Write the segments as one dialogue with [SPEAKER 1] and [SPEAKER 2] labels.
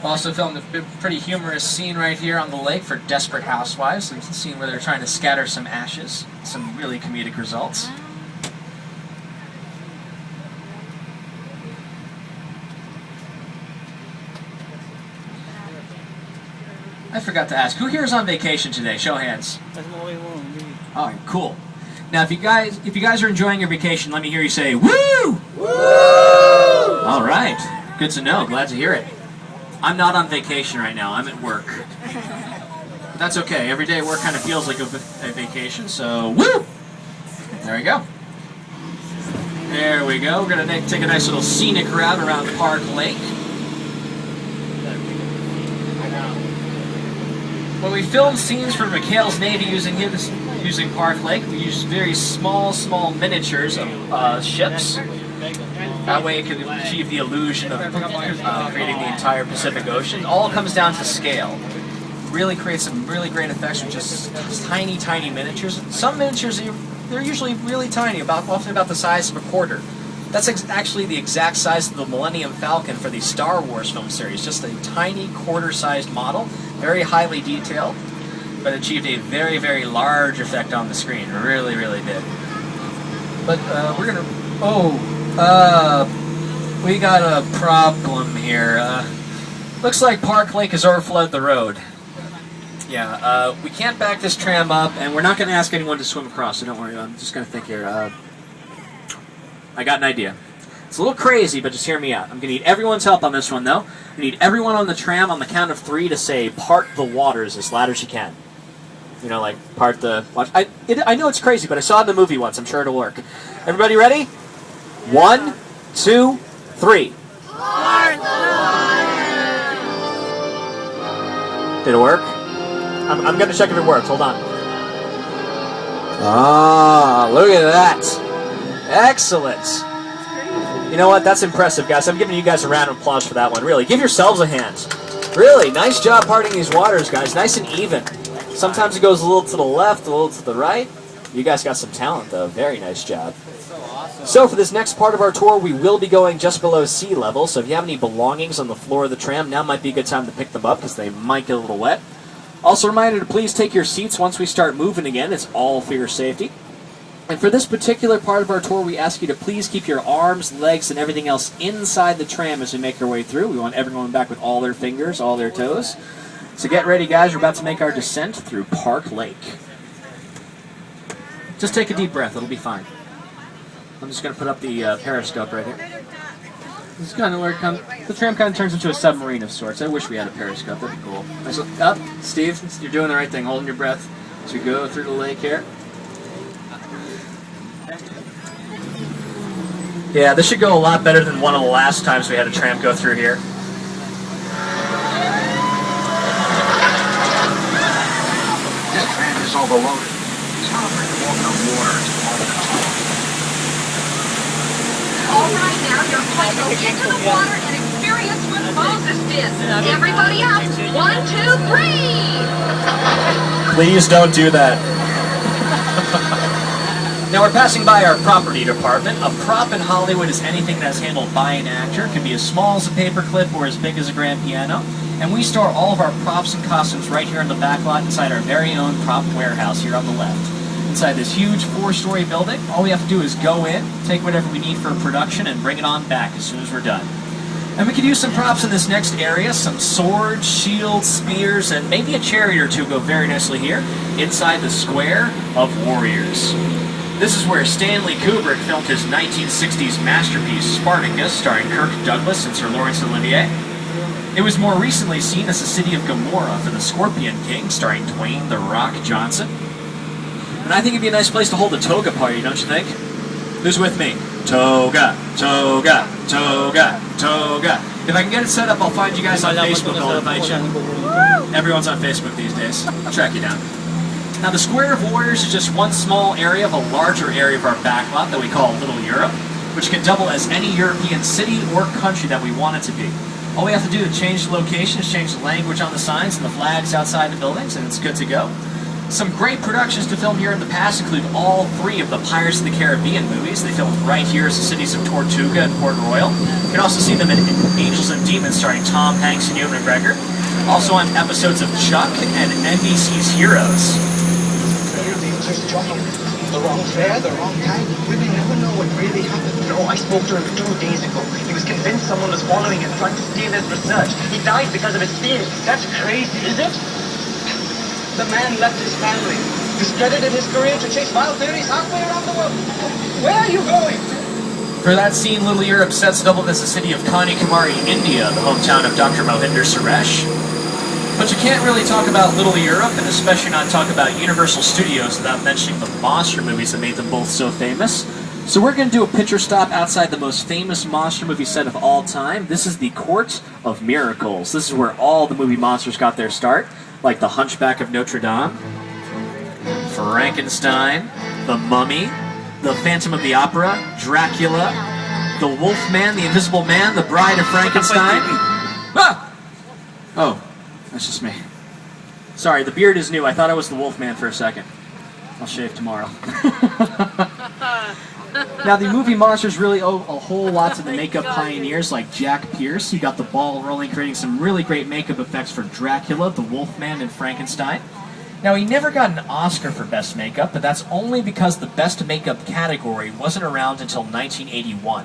[SPEAKER 1] Also filmed a pretty humorous scene right here on the lake for Desperate Housewives. It's a scene where they're trying to scatter some ashes. Some really comedic results. I forgot to ask, who here is on vacation today? Show hands. Oh, cool. Now, if you guys are enjoying your vacation, let me hear you say, "Woo!" Woo! All right. Good to know. Glad to hear it. I'm not on vacation right now. I'm at work. But that's okay. Every day at work kind of feels like a vacation, so woo! There we go. There we go. We're going to take a nice little scenic route around Park Lake. When we film scenes for McHale's Navy using Park Lake, we use very small miniatures of ships. That way it can achieve the illusion of creating the entire Pacific Ocean. All comes down to scale. Really creates some really great effects with just tiny miniatures. Some miniatures, they're usually really tiny, often about the size of a quarter. That's actually the exact size of the Millennium Falcon for the Star Wars film series. Just a tiny quarter-sized model, very highly detailed, but achieved a very large effect on the screen. Really did. But we're gonna... we got a problem here. Looks like Park Lake has overflowed the road. Yeah, we can't back this tram up, and we're not going to ask anyone to swim across, so don't worry. I'm just going to think here. I got an idea. It's a little crazy, but just hear me out. I'm going to need everyone's help on this one, though. I need everyone on the tram on the count of 3 to say, "Part the waters" as loud as you can. You know, like, part the... I know it's crazy, but I saw it in the movie once. I'm sure it'll work. Everybody ready? 1, 2, 3.
[SPEAKER 2] Part the waters.
[SPEAKER 1] Did it work? I'm going to check if it works. Hold on. Ah, look at that. Excellent. You know what? That's impressive, guys. I'm giving you guys a round of applause for that one. Really, give yourselves a hand. Really, nice job parting these waters, guys. Nice and even. Sometimes it goes a little to the left, a little to the right. You guys got some talent, though. Very nice job. So for this next part of our tour, we will be going just below sea level. So if you have any belongings on the floor of the tram, now might be a good time to pick them up because they might get a little wet. Also, a reminder to please take your seats once we start moving again. It's all for your safety. And for this particular part of our tour, we ask you to please keep your arms, legs, and everything else inside the tram as we make our way through. We want everyone back with all their fingers, all their toes. So get ready, guys. We're about to make our descent through Park Lake. Just take a deep breath. It'll be fine. I'm just going to put up the periscope right here. This is kind of where it comes. The tram kind of turns into a submarine of sorts. I wish we had a periscope. That'd be cool. Nice. Up, Steve. You're doing the right thing. Holding your breath as we go through the lake here. Yeah, this should go a lot better than one of the last times we had a tram go through here.
[SPEAKER 3] This tram is overloaded. It's not afraid to walk on water.
[SPEAKER 4] All right, now you're going to go into the water and experience what Moses did. Everybody up. 1, 2, 3.
[SPEAKER 1] Please don't do that. Now we're passing by our property department. A prop in Hollywood is anything that's handled by an actor. It can be as small as a paperclip or as big as a grand piano. And we store all of our props and costumes right here in the back lot inside our very own prop warehouse here on the left. Inside this huge 4-story building, all we have to do is go in, take whatever we need for production, and bring it on back as soon as we're done. And we could use some props in this next area. Some swords, shields, spears, and maybe a chariot or two go very nicely here inside the Square of Warriors. This is where Stanley Kubrick filmed his 1960s masterpiece, Spartacus, starring Kirk Douglas and Sir Laurence Olivier. It was more recently seen as the city of Gomorrah for the Scorpion King, starring Dwayne "The Rock" Johnson. And I think it'd be a nice place to hold a toga party, don't you think? Who's with me? Toga, toga, toga, toga. If I can get it set up, I'll find you guys on Facebook. I'll invite you. Everyone's on Facebook these days. I'll track you down. Now, the Square of Warriors is just one small area of a larger area of our backlot that we call Little Europe, which can double as any European city or country that we want it to be. All we have to do is change the locations, change the language on the signs and the flags outside the buildings, and it's good to go. Some great productions to film here in the past include all 3 of the Pirates of the Caribbean movies. They filmed right here as the cities of Tortuga and Port Royal. You can also see them in Angels and Demons starring Tom Hanks and Ewan McGregor. Also on episodes of Chuck and NBC's Heroes.
[SPEAKER 3] The wrong fare, the wrong time. We may never know what really happened.
[SPEAKER 5] No, I spoke to him 2 days ago. He was convinced someone was following him, trying to steal his research. He died because of his feelings. That's crazy, is it?
[SPEAKER 3] The man left his family, discredited his career to chase wild theories halfway around the world. Where are you going?
[SPEAKER 1] For that scene, Little Europe sets it up as the city of Kanyakumari, India, the hometown of Dr. Mohinder Suresh. But you can't really talk about Little Europe, and especially not talk about Universal Studios without mentioning the monster movies that made them both so famous. So we're going to do a picture stop outside the most famous monster movie set of all time. This is the Court of Miracles. This is where all the movie monsters got their start, like the Hunchback of Notre Dame, Frankenstein, the Mummy, the Phantom of the Opera, Dracula, the Wolfman, the Invisible Man, the Bride of Frankenstein. Ah! Oh. That's just me. Sorry, the beard is new. I thought I was the Wolfman for a second. I'll shave tomorrow. Now, the movie monsters really owe a whole lot to the makeup pioneers like Jack Pierce. He got the ball rolling, creating some really great makeup effects for Dracula, the Wolfman, and Frankenstein. Now, he never got an Oscar for Best Makeup, but that's only because the Best Makeup category wasn't around until 1981.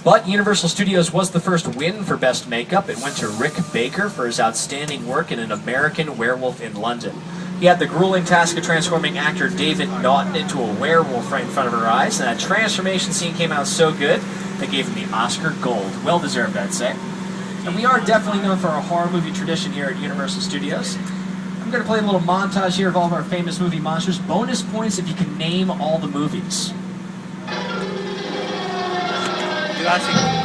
[SPEAKER 1] But Universal Studios was the first win for Best Makeup. It went to Rick Baker for his outstanding work in An American Werewolf in London. He had the grueling task of transforming actor David Naughton into a werewolf right in front of her eyes, and that transformation scene came out so good, they gave him the Oscar Gold. Well deserved, I'd say. And we are definitely known for our horror movie tradition here at Universal Studios. I'm going to play a little montage here of all of our famous movie monsters. Bonus points if you can name all the movies.
[SPEAKER 2] Gracias.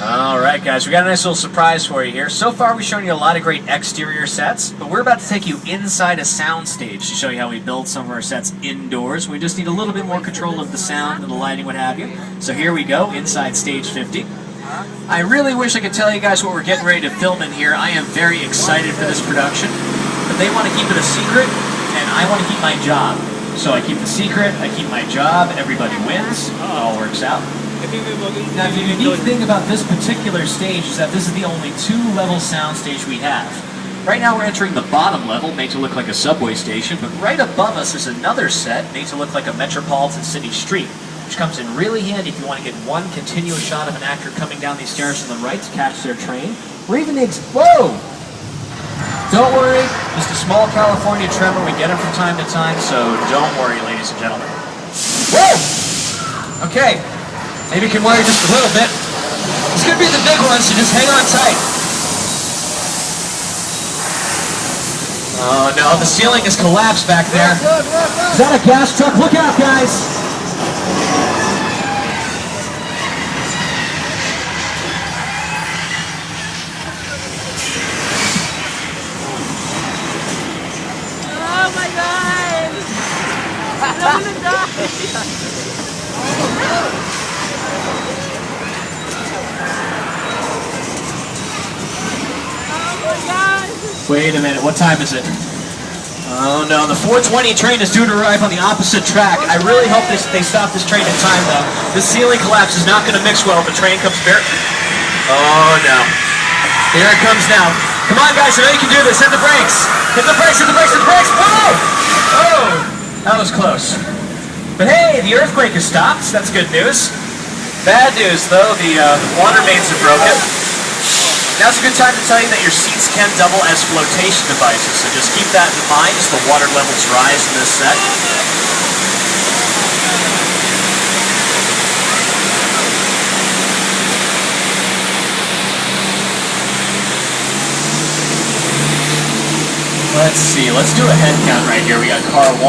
[SPEAKER 1] Alright guys, we got a nice little surprise for you here. So far we've shown you a lot of great exterior sets, but we're about to take you inside a soundstage to show you how we build some of our sets indoors. We just need a little bit more control of the sound and the lighting, what have you. So here we go, inside stage 50. I really wish I could tell you guys what we're getting ready to film in here. I am very excited for this production, but they want to keep it a secret, and I want to keep my job. So I keep the secret, I keep my job, everybody wins, it all works out. Now, the unique thing about this particular stage is that this is the only 2-level sound stage we have. Right now we're entering the bottom level, made to look like a subway station, but right above us is another set made to look like a metropolitan city street, which comes in really handy if you want to get one continuous shot of an actor coming down these stairs to the right to catch their train, or even whoa! Don't worry, just a small California tremor, we get them from time to time, so don't worry, ladies and gentlemen. Whoa! Okay. Maybe you can worry just a little bit. It's going to be the big one, so just hang on tight. Oh no, the ceiling has collapsed back there. Is that a gas truck? Look out, guys!
[SPEAKER 2] Oh my God! I'm gonna die!
[SPEAKER 1] Wait a minute, what time is it? Oh no, the 4:20 train is due to arrive on the opposite track. I really hope they stop this train in time though. The ceiling collapse is not going to mix well if the train comes bare. Oh no. Here it comes now. Come on guys, I know you can do this. Hit the brakes! Hit the brakes, hit the brakes, hit the brakes! Whoa! Oh! That was close. But hey, the earthquake has stopped. That's good news. Bad news though, the water mains are broken. Now's a good time to tell you that your seats can double as flotation devices, so just keep that in mind as the water levels rise in this set. Let's see. Let's do a head count right here. We got car 1,